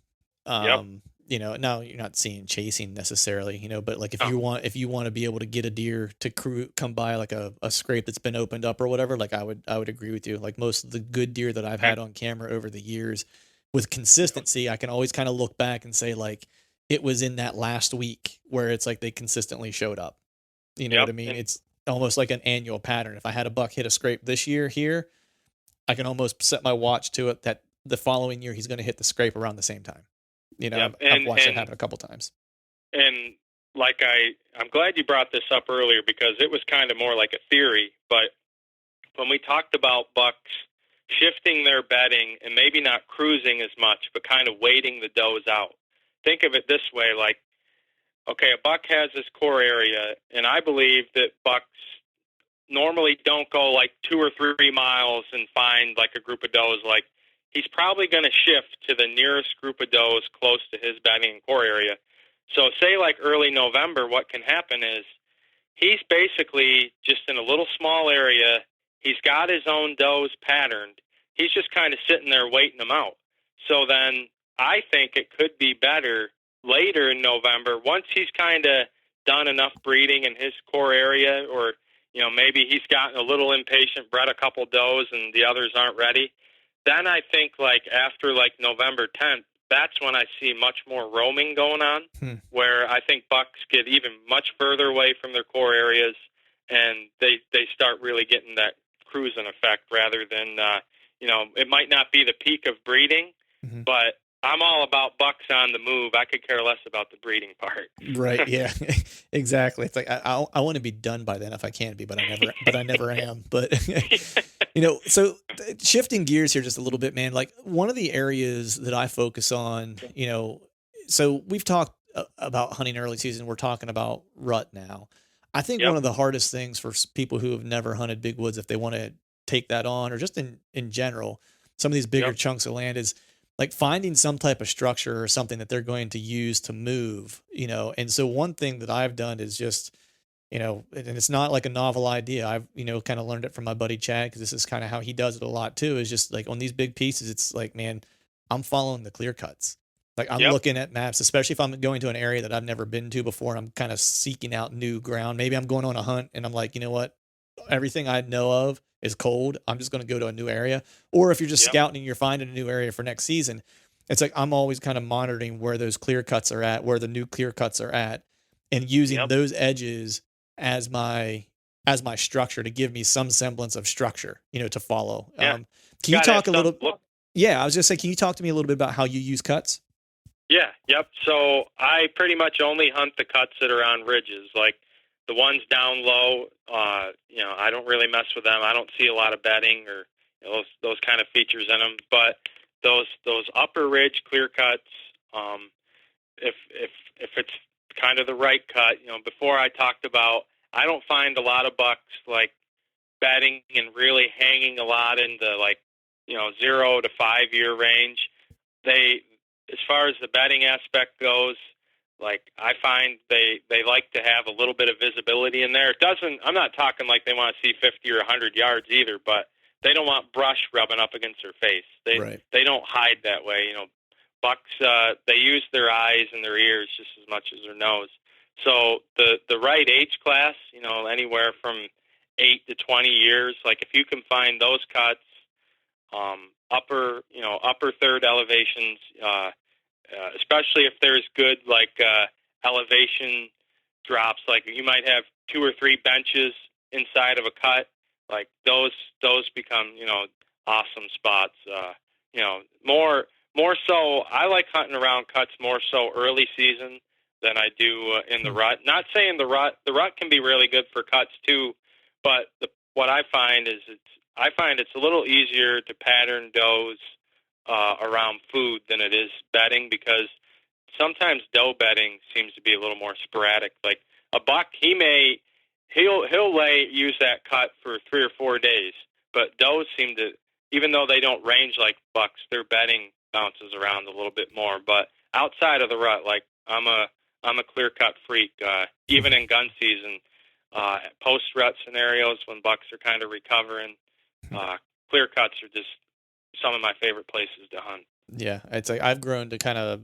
Now you're not seeing chasing necessarily, but like if you want to be able to get a deer to come by like a scrape that's been opened up or whatever, like I would agree with you. Like most of the good deer that I've had on camera over the years with consistency, I can always kind of look back and say like it was in that last week where it's like they consistently showed up. You know what I mean? It's almost like an annual pattern. If I had a buck hit a scrape this year here, I can almost set my watch to it that the following year he's going to hit the scrape around the same time. I've watched it happen a couple times. And like I'm glad you brought this up earlier because it was kind of more like a theory. But when we talked about bucks shifting their bedding and maybe not cruising as much, but kind of waiting the does out, think of it this way: like, okay, a buck has this core area, and I believe that bucks normally don't go like 2 or 3 miles and find like a group of does. Like he's probably going to shift to the nearest group of does close to his bedding and core area. So say like early November, what can happen is he's basically just in a little small area. He's got his own does patterned. He's just kind of sitting there waiting them out. So then I think it could be better later in November once he's kind of done enough breeding in his core area, or maybe he's gotten a little impatient, bred a couple does, and the others aren't ready. Then I think like after like November 10th, that's when I see much more roaming going on, where I think bucks get even much further away from their core areas, and they start really getting that cruising effect rather than, it might not be the peak of breeding, but I'm all about bucks on the move. I could care less about the breeding part. Right. Yeah, exactly. It's like, I want to be done by then if I can be, but I never am. But, so shifting gears here just a little bit, man, like one of the areas that I focus on, so we've talked about hunting early season. We're talking about rut now. I think one of the hardest things for people who have never hunted big woods, if they want to take that on, or just in general, some of these bigger chunks of land, is like finding some type of structure or something that they're going to use to move, and so one thing that I've done is just, And it's not like a novel idea. I've, kind of learned it from my buddy Chad, because this is kind of how he does it a lot too, is just like on these big pieces, it's like, man, I'm following the clear cuts. Like I'm Yep. looking at maps, especially if I'm going to an area that I've never been to before, and I'm kind of seeking out new ground. Maybe I'm going on a hunt and I'm like, you know what? Everything I know of is cold. I'm just going to go to a new area. Or if you're just Yep. scouting and you're finding a new area for next season, it's like I'm always kind of monitoring where those clear cuts are at, where the new clear cuts are at, and using Yep. those edges as my structure to give me some semblance of structure, to follow. Yeah. Can you Gotta have talk a little? look. Yeah, I was just saying, can you talk to me a little bit about how you use cuts? Yeah. Yep. So I pretty much only hunt the cuts that are on ridges, like the ones down low. I don't really mess with them. I don't see a lot of bedding or those kind of features in them. But those upper ridge clear cuts, if it's kind of the right cut, before I talked about, I don't find a lot of bucks like bedding and really hanging a lot in the 0 to 5 year range. They, as far as the bedding aspect goes, like I find they like to have a little bit of visibility in there. It doesn't. I'm not talking like they want to see 50 or 100 yards either, but they don't want brush rubbing up against their face. Right. They don't hide that way. Bucks they use their eyes and their ears just as much as their nose. So the right age class, anywhere from 8 to 20 years, like if you can find those cuts, upper third elevations, especially if there's good elevation drops, like you might have 2 or 3 benches inside of a cut, like those become awesome spots. More so, I like hunting around cuts more so early season than I do in the rut. Not saying the rut can be really good for cuts too, but what I find is it's a little easier to pattern does around food than it is bedding, because sometimes doe bedding seems to be a little more sporadic. Like a buck, he'll use that cut for 3 or 4 days, but does seem to, even though they don't range like bucks, their bedding bounces around a little bit more. But outside of the rut, like I'm a clear cut freak. Even in gun season, post rut scenarios when bucks are kind of recovering, clear cuts are just some of my favorite places to hunt. Yeah, it's like I've grown to kind of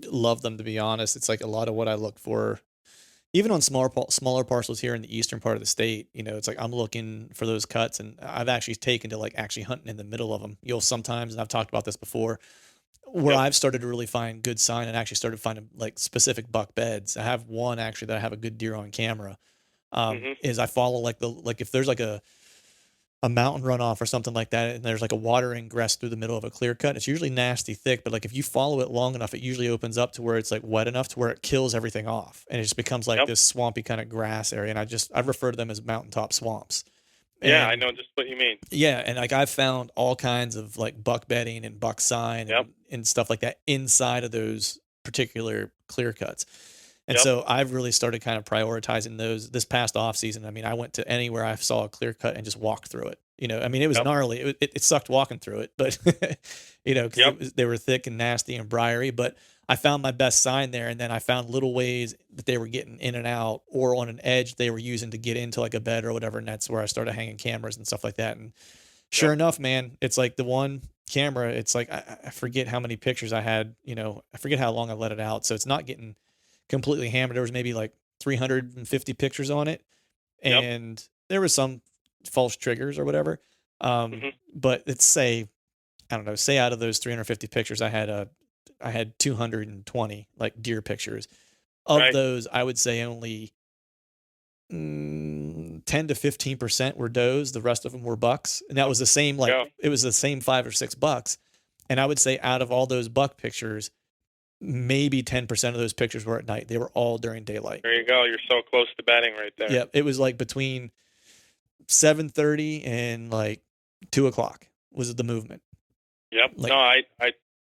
love them, to be honest. It's like a lot of what I look for, even on smaller parcels here in the eastern part of the state. It's like I'm looking for those cuts, and I've actually taken to like actually hunting in the middle of them. You'll sometimes, and I've talked about this before, where Yep. I've started to really find good sign and actually started finding like specific buck beds. I have one actually that I have a good deer on camera. Is I follow like if there's like a mountain runoff or something like that, and there's like a water ingress through the middle of a clear cut. It's usually nasty thick, but like if you follow it long enough, it usually opens up to where it's like wet enough to where it kills everything off, and it just becomes like Yep. this swampy kind of grass area. And I refer to them as mountaintop swamps. Yeah, I And know just what you mean. yeah, and like I've found all kinds of like buck bedding and buck sign Yep. and stuff like that inside of those particular clear cuts. And Yep. so I've really started kind of prioritizing those this past off season. I mean, I went to anywhere I saw a clear cut and just walked through it. I mean, it was Yep. gnarly. It sucked walking through it, but because Yep. they were thick and nasty and briary. But I found my best sign there, and then I found little ways that they were getting in and out, or on an edge they were using to get into like a bed or whatever. And that's where I started hanging cameras and stuff like that. And sure enough, man, it's like the one camera. It's like I forget how many pictures I had. I forget how long I let it out, so it's not getting completely hammered. There was maybe like 350 pictures on it, Yep. and there was some false triggers or whatever. Mm-hmm. But let's say, I don't know, say out of those 350 pictures, I had 220 like deer pictures. Of Right. those, I would say only 10 to 15% were does. The rest of them were bucks, and that was the same. It was the same 5 or 6 bucks. And I would say out of all those buck pictures, maybe 10% of those pictures were at night. They were all during daylight. There you go. You're so close to bedding right there. Yeah, it was like between 7:30 and like 2:00 was the movement. Yep. Like, No, I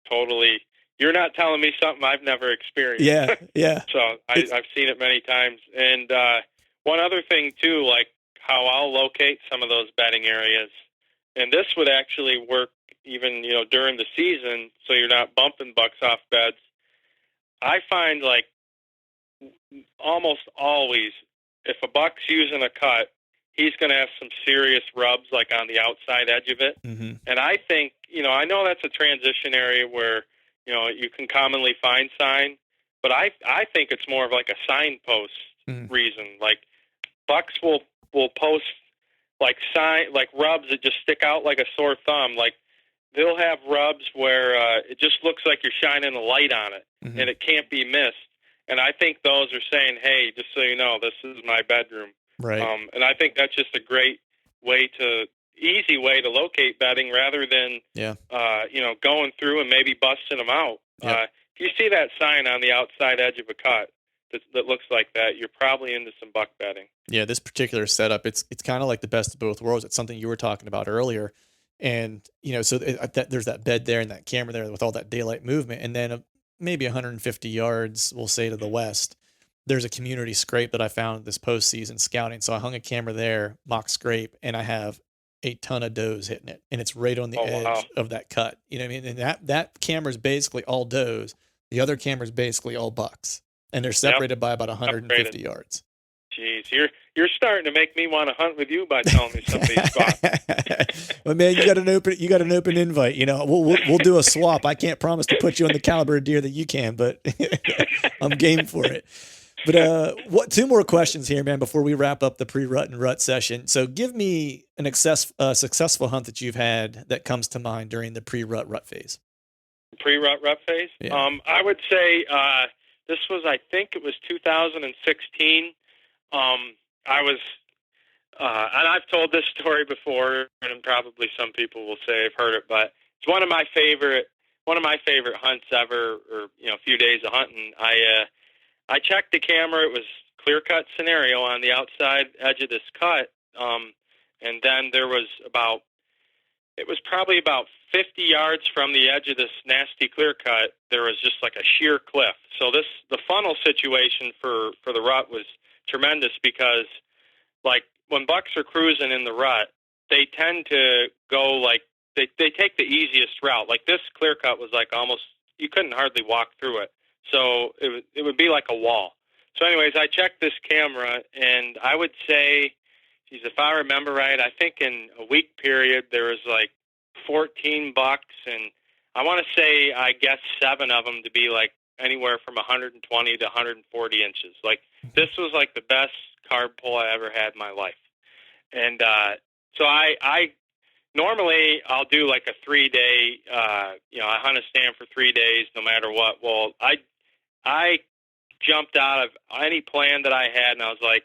totally. You're not telling me something I've never experienced. Yeah, yeah. So I've seen it many times. And one other thing too, like how I'll locate some of those bedding areas, and this would actually work even during the season, so you're not bumping bucks off beds. I find like almost always if a buck's using a cut, he's going to have some serious rubs like on the outside edge of it. Mm-hmm. And I think, I know that's a transition area where, you can commonly find sign, but I think it's more of like a signpost reason. Like bucks will post like rubs that just stick out like a sore thumb. Like they'll have rubs where it just looks like you're shining a light on it, and it can't be missed. And I think those are saying, hey, just so you know, this is my bedroom. Right. And I think that's just a great easy way to locate bedding rather than, going through and maybe busting them out. Yep. If you see that sign on the outside edge of a cut that looks like that, you're probably into some buck bedding. Yeah, this particular setup, it's kind of like the best of both worlds. It's something you were talking about earlier. And, so there's that bed there and that camera there with all that daylight movement. And then maybe 150 yards, we'll say to the west, there's a community scrape that I found this postseason scouting. So I hung a camera there, mock scrape, and I have a ton of does hitting it. And it's right on the edge of that cut. You know what I mean? And that camera's basically all does. The other camera's basically all bucks. And they're separated by about 150 yards. Jeez, you're starting to make me want to hunt with you by telling me some of these spots. Well, man, you got an open invite. We'll do a swap. I can't promise to put you on the caliber of deer that you can, but I'm game for it. But two more questions here, man, before we wrap up the pre-rut and rut session. So give me an successful hunt that you've had that comes to mind during the pre-rut rut phase. Pre-rut rut phase? Yeah. I would say this was, I think it was 2016. I was, and I've told this story before, and probably some people will say I've heard it, but it's one of my favorite hunts ever, or, a few days of hunting. I checked the camera. It was clear cut scenario on the outside edge of this cut. And then it was probably about 50 yards from the edge of this nasty clear cut. There was just like a sheer cliff. So the funnel situation for the rut was tremendous because, like, when bucks are cruising in the rut, they tend to go like they take the easiest route. Like this clear cut was like almost you couldn't hardly walk through it. So it would be like a wall. So anyways, I checked this camera, and I would say, geez, if I remember right, I think in a week period there was like 14 bucks, and I want to say I guess 7 of them to be like anywhere from 120 to 140 inches. Like this was like the best carb pull I ever had in my life. And so I normally I'll do like a 3-day, I hunt a stand for 3 days no matter what. Well, I jumped out of any plan that I had, and I was like,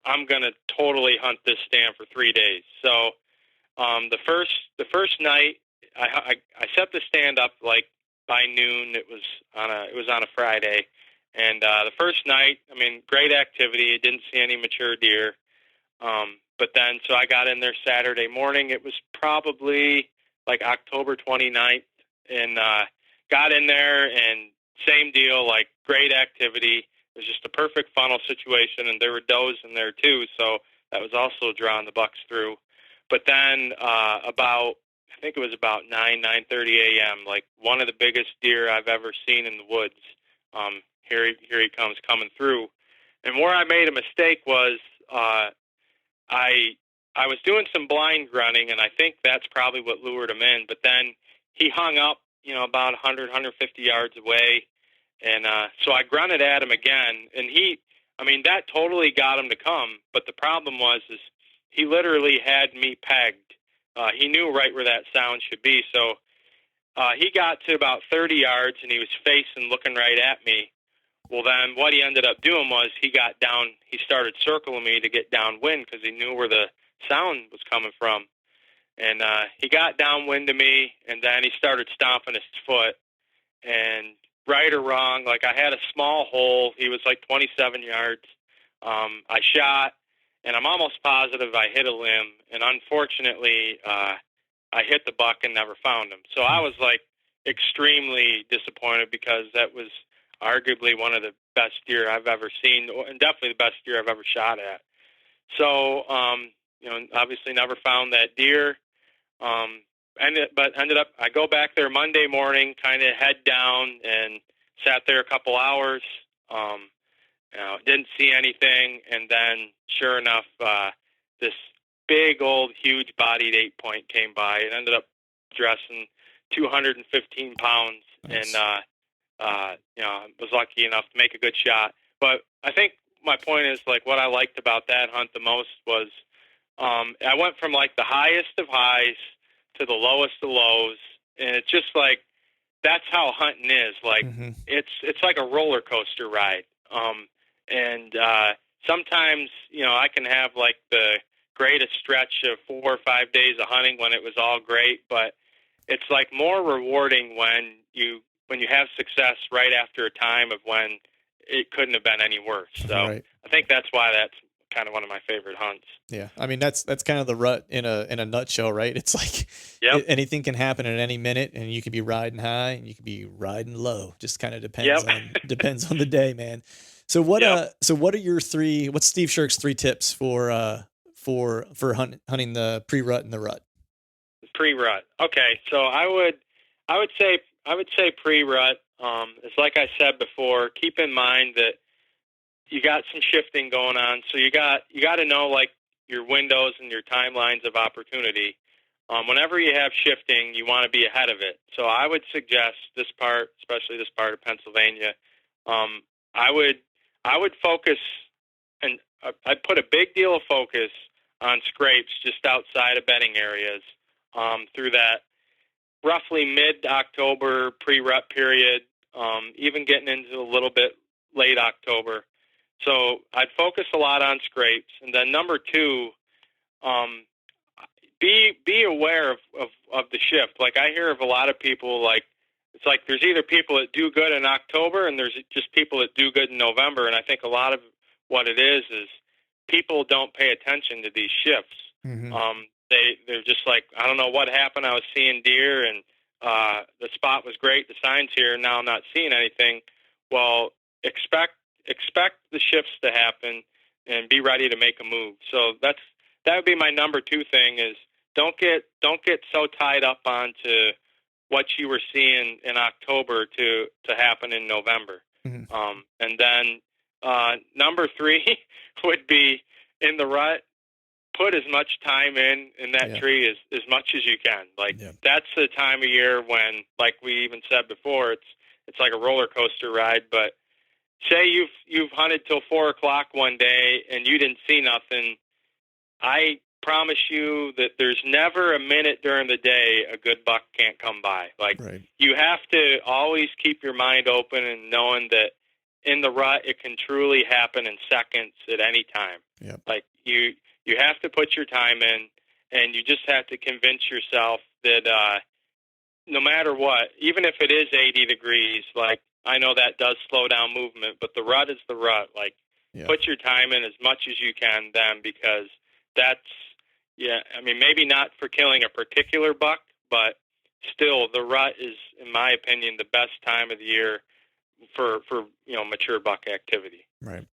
I'm going to totally hunt this stand for 3 days. So the first night, I set the stand up like by noon. It was on a Friday, and the first night, I mean, great activity. Didn't see any mature deer. But then, so I got in there Saturday morning. It was probably like October 29th, and got in there, and same deal, like great activity. It was just a perfect funnel situation, and there were does in there too, so that was also drawing the bucks through. But then I think it was about 9:30 a.m., like one of the biggest deer I've ever seen in the woods. Here he comes coming through. And where I made a mistake was I was doing some blind grunting, and I think that's probably what lured him in. But then he hung up, about 100, 150 yards away. And so I grunted at him again, and that totally got him to come. But the problem was he literally had me pegged. He knew right where that sound should be. So he got to about 30 yards, and he was facing, looking right at me. Well, then what he ended up doing was he started circling me to get downwind because he knew where the sound was coming from. And he got downwind to me, and then he started stomping his foot. And right or wrong, like I had a small hole. He was like 27 yards. I shot, and I'm almost positive I hit a limb. And unfortunately, I hit the buck and never found him. So I was like extremely disappointed because that was arguably one of the best deer I've ever seen, and definitely the best deer I've ever shot at. So, obviously never found that deer. But ended up, I go back there Monday morning, kind of head down, and sat there a couple hours. didn't see anything, and then sure enough, this big old huge bodied 8-point came by. It ended up dressing 215 pounds, Nice. and was lucky enough to make a good shot. But I think my point is, like, what I liked about that hunt the most was I went from like the highest of highs to the lowest of lows, and it's just like that's how hunting is. Like it's like a roller coaster ride. And sometimes I can have like the greatest stretch of 4 or 5 days of hunting when it was all great, but it's like more rewarding when you have success right after a time of when it couldn't have been any worse. So right. I think that's why that's kind of one of my favorite hunts. Yeah. I mean, that's kind of the rut in a nutshell, right? It's like anything can happen at any minute, and you could be riding high and you could be riding low. Just kind of depends on the day, man. So what are your what's Steve Sherk's 3 tips for hunting the pre-rut and the rut? Pre-rut. Okay. So I would say pre-rut. It's like I said before, keep in mind that you got some shifting going on. So you got to know like your windows and your timelines of opportunity. Whenever you have shifting, you want to be ahead of it. So I would suggest this part, especially this part of Pennsylvania, I would focus, and I'd put a big deal of focus on scrapes just outside of bedding areas through that roughly mid-October pre-rut period, even getting into a little bit late October. So I'd focus a lot on scrapes. And then number 2, be aware of the shift. Like I hear of a lot of people, like it's like there's either people that do good in October and there's just people that do good in November. And I think a lot of what it is people don't pay attention to these shifts. They're just like, I don't know what happened. I was seeing deer and the spot was great. The sign's here. Now I'm not seeing anything. Well, expect the shifts to happen and be ready to make a move. So that would be my number 2 thing is don't get so tied up onto what you were seeing in October to happen in November. And then number 3 would be in the rut, put as much time in that tree as much as you can. Like that's the time of year when, like we even said before, it's like a roller coaster ride. But say you've hunted till 4:00 one day and you didn't see nothing. I promise you that there's never a minute during the day a good buck can't come by. Like you have to always keep your mind open and knowing that in the rut it can truly happen in seconds at any time. Like you have to put your time in, and you just have to convince yourself that no matter what, even if it is 80 degrees, like I know that does slow down movement, but the rut is the rut. Like put your time in as much as you can then, because that's, I mean, maybe not for killing a particular buck, but still the rut is, in my opinion, the best time of the year for mature buck activity. Right.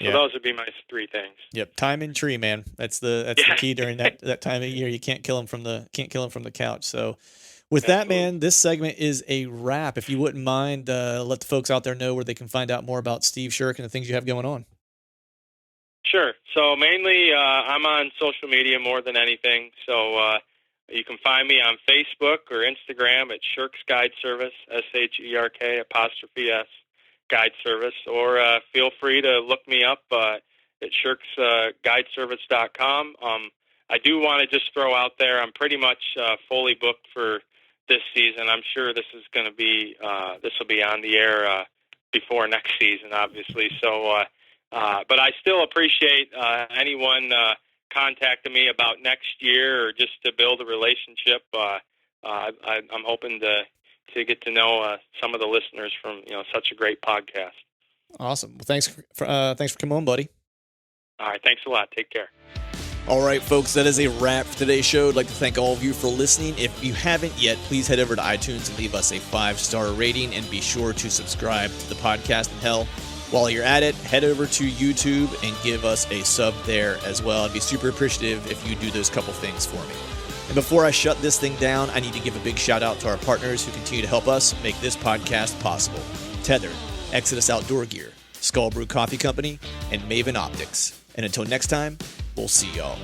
So those would be my 3 things. Yep. Time and tree, man. That's the key during that time of year. You can't kill them from the couch. So with that, man, this segment is a wrap. If you wouldn't mind, let the folks out there know where they can find out more about Steve Sherk and the things you have going on. Sure. So mainly I'm on social media more than anything. So you can find me on Facebook or Instagram at Sherk's Guide Service, SHERK''S Guide Service, or feel free to look me up at Sherk'sGuideService.com. I do want to just throw out there, I'm pretty much fully booked for this season. I'm sure this is going to be this will be on the air before next season, obviously. So, but I still appreciate anyone contacting me about next year or just to build a relationship. I'm hoping to get to know some of the listeners from such a great podcast. Awesome. Well, thanks for coming on, buddy. All right, thanks a lot. Take care. All right, folks, that is a wrap for today's show. I'd like to thank all of you for listening. If you haven't yet, please head over to iTunes and leave us a 5-star rating, and be sure to subscribe to the podcast. And hell, while you're at it, head over to YouTube and give us a sub there as well. I'd be super appreciative if you do those couple things for me. And before I shut this thing down, I need to give a big shout out to our partners who continue to help us make this podcast possible. Tethered, Exodus Outdoor Gear, Skull Brew Coffee Company, and Maven Optics. And until next time, we'll see y'all.